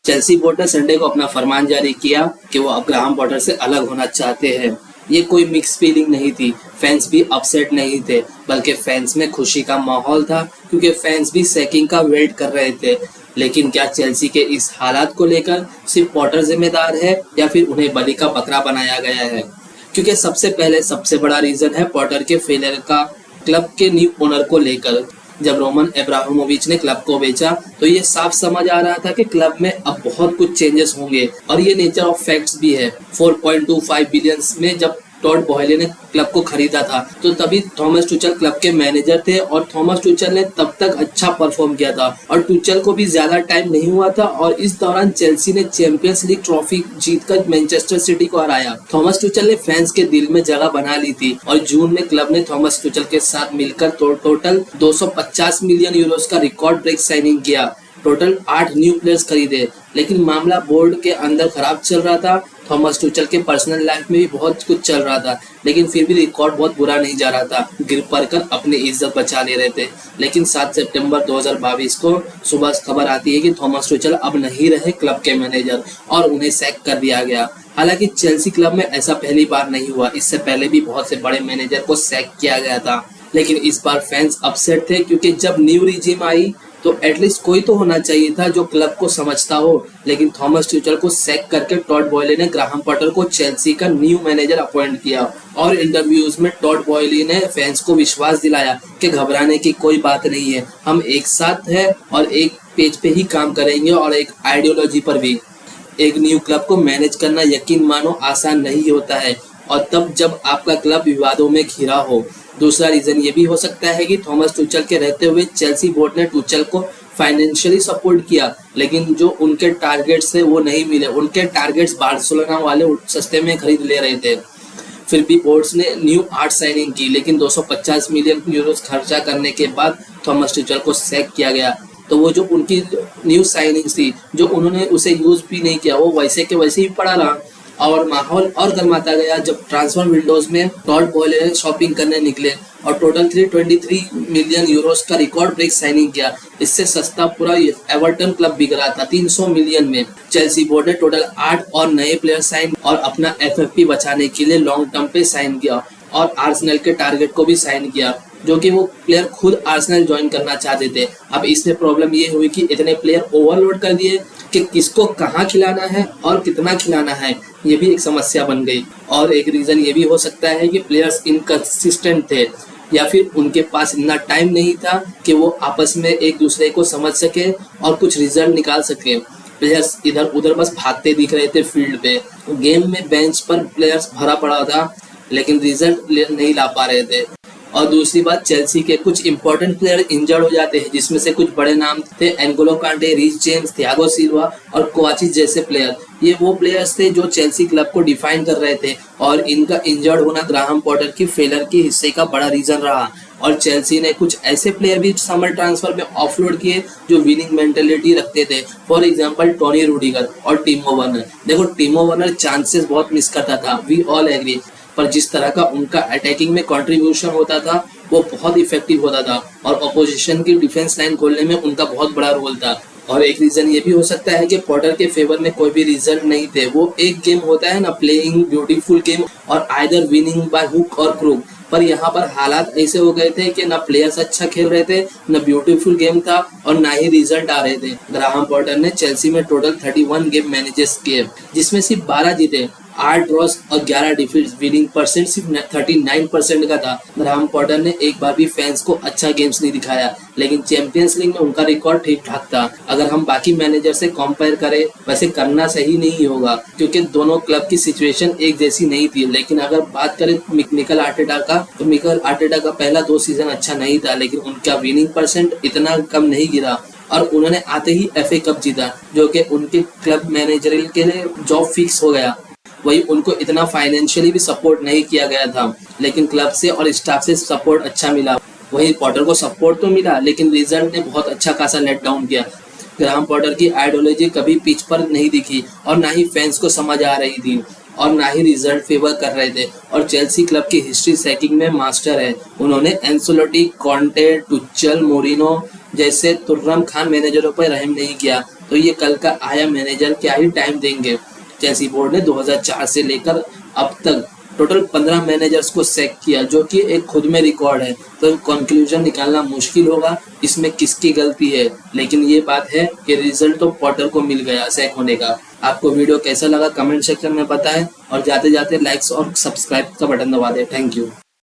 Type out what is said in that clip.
Chelsea board ने Sunday को अपना फरमान जारी किया कि वो अब ग्राहम पॉटर से अलग होना चाहते हैं। ये कोई मिक्स फीलिंग नहीं थी, फैंस भी अपसेट नहीं थे, बल्कि फैंस में खुशी का माहौल था क्योंकि फैंस भी सैकिंग का वेट कर रहे थे। लेकिन क्या चेल्सी के इस हालात को लेकर सिर्फ पॉटर जिम्मेदार है या फिर उन्हें बलि का बकरा बनाया गया है? क्योंकि सबसे बड़ा रीजन है पॉटर के फेलियर का क्लब के न्यू ओनर को लेकर। जब रोमन अब्रामोविच ने क्लब को बेचा तो ये साफ समझ आ रहा था कि क्लब में अब बहुत कुछ चेंजेस होंगे और ये नेचर ऑफ फैक्ट्स भी है। 4.25 बिलियन में जब टॉड बॉयले ने क्लब को खरीदा था तो तभी थॉमस टुचल क्लब के मैनेजर थे और थॉमस टुचल ने तब तक अच्छा परफॉर्म किया था और टुचल को भी ज्यादा टाइम नहीं हुआ था और इस दौरान चेल्सी ने चैंपियंस लीग ट्रॉफी जीतकर मैनचेस्टर सिटी को हराया। थॉमस टुचल ने फैंस के दिल में जगह बना ली थी और जून में क्लब ने थॉमस टुचल के साथ मिलकर टोटल 250 मिलियन यूरोज का रिकॉर्ड ब्रेक साइनिंग किया। टोटल 8 न्यू प्लेयर्स खरीदे, लेकिन मामला बोर्ड के अंदर खराब चल रहा था। थॉमस टुचल के पर्सनल लाइफ में भी बहुत कुछ चल रहा था, लेकिन फिर भी रिकॉर्ड बहुत बुरा नहीं जा रहा था। गिर पड़ कर अपनी इज्जत बचा ले रहे थे। लेकिन 7 सितंबर 2022 को सुबह खबर आती है कि थॉमस टुचल अब नहीं रहे क्लब के मैनेजर और उन्हें सैक कर दिया गया। हालांकि चेल्सी क्लब में ऐसा पहली बार नहीं हुआ, इससे पहले भी बहुत से बड़े मैनेजर को सैक किया गया था। लेकिन इस बार फैंस अपसेट थे क्योंकि जब न्यू रिजीम आई तो एटलीस्ट कोई तो होना चाहिए था जो क्लब को समझता हो। लेकिन थॉमस टुचल को सैक करके टॉड बॉयले ने ग्राहम पॉटर को चेल्सी का न्यू मैनेजर अपॉइंट किया और इंटरव्यूज में टॉड बॉयले ने फैंस को विश्वास दिलाया कि घबराने की कोई बात नहीं है, हम एक साथ हैं और एक पेज पे ही काम करेंगे और एक आइडियोलॉजी पर भी। एक न्यू क्लब को मैनेज करना यकीन मानो आसान नहीं होता है और तब जब आपका क्लब विवादों में घिरा हो। दूसरा रीजन ये भी हो सकता है कि थॉमस टुचल के रहते हुए चेल्सी बोर्ड ने टुचल को फाइनेंशियली सपोर्ट किया, लेकिन जो उनके टारगेट्स थे वो नहीं मिले। उनके टारगेट्स बार्सिलोना वाले सस्ते में खरीद ले रहे थे। फिर भी बोर्ड्स ने न्यू 8 साइनिंग की, लेकिन 250 मिलियन यूरोज खर्चा करने के बाद थॉमस टुचल को सैक किया गया। तो वो जो उनकी न्यू साइनिंग्स थी जो उन्होंने उसे यूज भी नहीं किया, वो वैसे के वैसे ही पड़ा रहा और माहौल और गर्माता गया जब ट्रांसफर विंडोज में टॉड बॉयले शॉपिंग करने निकले और टोटल 323 मिलियन यूरोज का रिकॉर्ड ब्रेक साइनिंग किया। इससे सस्ता पूरा एवर्टन क्लब बिक रहा था 300 मिलियन में। चेल्सी बोर्ड ने टोटल 8 और नए प्लेयर साइन और अपना एफएफपी बचाने के लिए लॉन्ग टर्म पे साइन किया और आर्सेनल के टारगेट को भी साइन किया, जो कि वो प्लेयर खुद आर्सेनल ज्वाइन करना चाहते थे। अब इसमें प्रॉब्लम ये हुई कि इतने प्लेयर ओवरलोड कर दिए कि किसको कहाँ खिलाना है और कितना खिलाना है, ये भी एक समस्या बन गई। और एक रीजन ये भी हो सकता है कि प्लेयर्स इनकंसिस्टेंट थे या फिर उनके पास इतना टाइम नहीं था कि वो आपस में एक दूसरे को समझ सके और कुछ रिजल्ट निकाल सके। प्लेयर्स इधर उधर बस भागते दिख रहे थे फील्ड पे। गेम में बेंच पर प्लेयर्स भरा पड़ा था लेकिन रिजल्ट नहीं ला पा रहे थे। और दूसरी बात, चेल्सी के कुछ इंपॉर्टेंट प्लेयर इंजर्ड हो जाते हैं, जिसमें से कुछ बड़े नाम थे N'Golo Kante, Reece James, Thiago Silva और कोवाचिच जैसे प्लेयर। ये वो प्लेयर्स थे जो चेल्सी क्लब को डिफाइन कर रहे थे और इनका इंजर्ड होना ग्राहम पॉटर की फेलियर के हिस्से का बड़ा रीजन रहा। और चेल्सी ने कुछ ऐसे प्लेयर भी समर ट्रांसफर में ऑफलोड किए जो विनिंग मेंटेलिटी रखते थे। फॉर एग्जांपल टोनी रूडिगर और टिमो वर्नर। देखो टिमो वर्नर चांसेस बहुत मिस करता था, वी ऑल एग्री, पर जिस तरह का उनका अटैकिंग में कंट्रीब्यूशन होता था वो बहुत इफेक्टिव होता था और अपोजिशन की डिफेंस लाइन खोलने में उनका बहुत बड़ा रोल था। और एक रीजन ये भी हो सकता है कि पॉटर के फेवर में कोई भी रिजल्ट नहीं थे। वो एक गेम होता है ना, प्लेइंग ब्यूटीफुल गेम और आइदर विनिंग बाय हुक और क्रूक, पर यहाँ पर हालात ऐसे हो गए थे कि ना प्लेयर्स अच्छा खेल रहे थे, ना ब्यूटीफुल गेम था और ना ही रिजल्ट आ रहे थे। ग्राहम पॉटर ने चेल्सी में टोटल 31 गेम मैनेजेस किए, जिसमें सिर्फ 12 जीते, 8 ड्रॉस और 11 डिफीट्स। विनिंग परसेंट सिर्फ 39% का था। ग्राहम पॉटर ने एक बार भी फैंस को अच्छा गेम्स नहीं दिखाया, लेकिन चैंपियंस लीग में उनका रिकॉर्ड ठीक ठाक था। अगर हम बाकी मैनेजर से कंपेयर करें, वैसे करना सही नहीं होगा क्योंकि दोनों क्लब की सिचुएशन एक जैसी नहीं थी। लेकिन अगर बात करें मिकेल आर्टेटा का, तो मिकेल आर्टेटा का पहला 2 सीजन अच्छा नहीं था, लेकिन उनका विनिंग परसेंट इतना कम नहीं गिरा और उन्होंने आते ही FA कप जीता, जो कि उनके क्लब मैनेजर के लिए जॉब फिक्स हो गया। वही उनको इतना फाइनेंशियली भी सपोर्ट नहीं किया गया था, लेकिन क्लब से और स्टाफ से सपोर्ट अच्छा मिला। वही पॉटर को सपोर्ट तो मिला, लेकिन रिजल्ट ने बहुत अच्छा खासा लेट डाउन किया। ग्राहम पॉटर की आइडियोलॉजी कभी पिच पर नहीं दिखी और ना ही फैंस को समझ आ रही थी और ना ही रिजल्ट फेवर कर रहे थे। और चेल्सी क्लब की हिस्ट्री सैकिंग में मास्टर है। उन्होंने एंसेलोटी, कॉन्टे, टुचल, मोरिनो जैसे तुर्रम खान मैनेजरों पर रहम नहीं किया, तो ये कल का आया मैनेजर क्या ही टाइम देंगे। चेल्सी बोर्ड ने 2004 से लेकर अब तक टोटल 15 मैनेजर्स को सैक किया, जो कि एक खुद में रिकॉर्ड है। तो कंक्लूजन निकालना मुश्किल होगा इसमें किसकी गलती है, लेकिन ये बात है कि रिजल्ट तो पॉटर को मिल गया सैक होने का। आपको वीडियो कैसा लगा कमेंट सेक्शन में बताएं, और जाते जाते लाइक्स और सब्सक्राइब का बटन दबा दें। Thank you.